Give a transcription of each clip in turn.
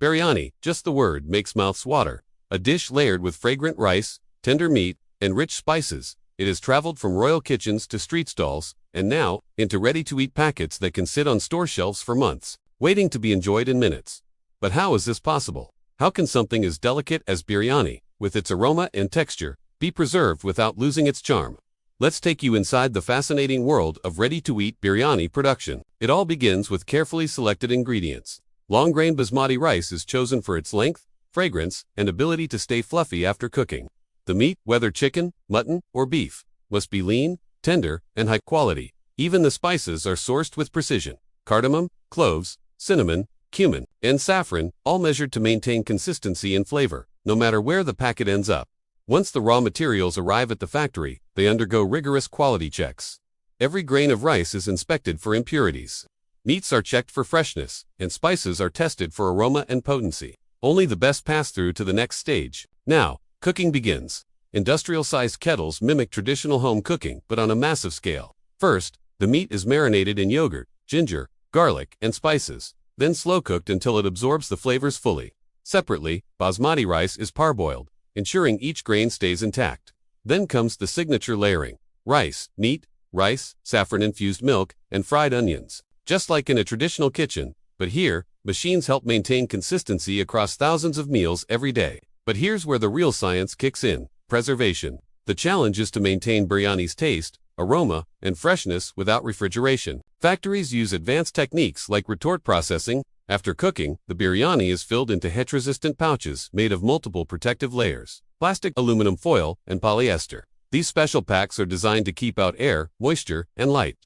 Biryani, just the word, makes mouths water. A dish layered with fragrant rice, tender meat, and rich spices. It has traveled from royal kitchens to street stalls, and now, into ready-to-eat packets that can sit on store shelves for months, waiting to be enjoyed in minutes. But how is this possible? How can something as delicate as biryani, with its aroma and texture, be preserved without losing its charm? Let's take you inside the fascinating world of ready-to-eat biryani production. It all begins with carefully selected ingredients. Long-grain basmati rice is chosen for its length, fragrance, and ability to stay fluffy after cooking. The meat, whether chicken, mutton, or beef, must be lean, tender, and high quality. Even the spices are sourced with precision. Cardamom, cloves, cinnamon, cumin, and saffron, all measured to maintain consistency and flavor, no matter where the packet ends up. Once the raw materials arrive at the factory, they undergo rigorous quality checks. Every grain of rice is inspected for impurities. Meats are checked for freshness, and spices are tested for aroma and potency. Only the best pass through to the next stage. Now, cooking begins. Industrial-sized kettles mimic traditional home cooking, but on a massive scale. First, the meat is marinated in yogurt, ginger, garlic, and spices, then slow-cooked until it absorbs the flavors fully. Separately, basmati rice is parboiled, ensuring each grain stays intact. Then comes the signature layering: rice, meat, rice, saffron-infused milk, and fried onions. Just like in a traditional kitchen, but here, machines help maintain consistency across thousands of meals every day. But here's where the real science kicks in: preservation. The challenge is to maintain biryani's taste, aroma, and freshness without refrigeration. Factories use advanced techniques like retort processing. After cooking, the biryani is filled into heat-resistant pouches made of multiple protective layers: plastic, aluminum foil, and polyester. These special packs are designed to keep out air, moisture, and light.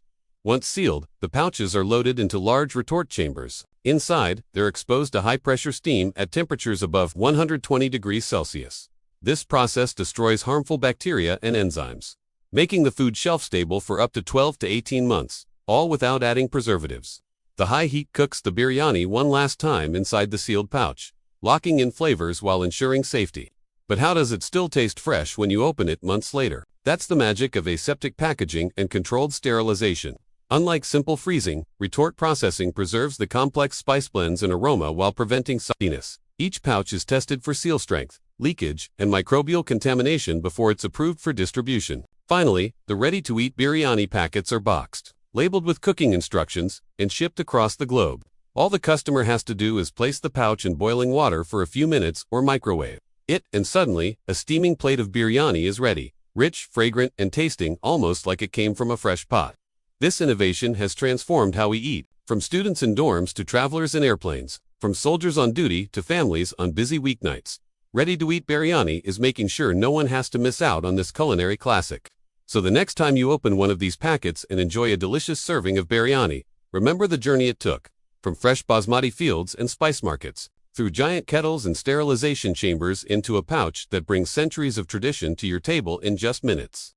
Once sealed, the pouches are loaded into large retort chambers. Inside, they're exposed to high-pressure steam at temperatures above 120 degrees Celsius. This process destroys harmful bacteria and enzymes, making the food shelf-stable for up to 12 to 18 months, all without adding preservatives. The high heat cooks the biryani one last time inside the sealed pouch, locking in flavors while ensuring safety. But how does it still taste fresh when you open it months later? That's the magic of aseptic packaging and controlled sterilization. Unlike simple freezing, retort processing preserves the complex spice blends and aroma while preventing sogginess. Each pouch is tested for seal strength, leakage, and microbial contamination before it's approved for distribution. Finally, the ready-to-eat biryani packets are boxed, labeled with cooking instructions, and shipped across the globe. All the customer has to do is place the pouch in boiling water for a few minutes or microwave it, and suddenly, a steaming plate of biryani is ready, rich, fragrant, and tasting almost like it came from a fresh pot. This innovation has transformed how we eat, from students in dorms to travelers in airplanes, from soldiers on duty to families on busy weeknights. Ready-to-eat biryani is making sure no one has to miss out on this culinary classic. So the next time you open one of these packets and enjoy a delicious serving of biryani, remember the journey it took, from fresh basmati fields and spice markets, through giant kettles and sterilization chambers into a pouch that brings centuries of tradition to your table in just minutes.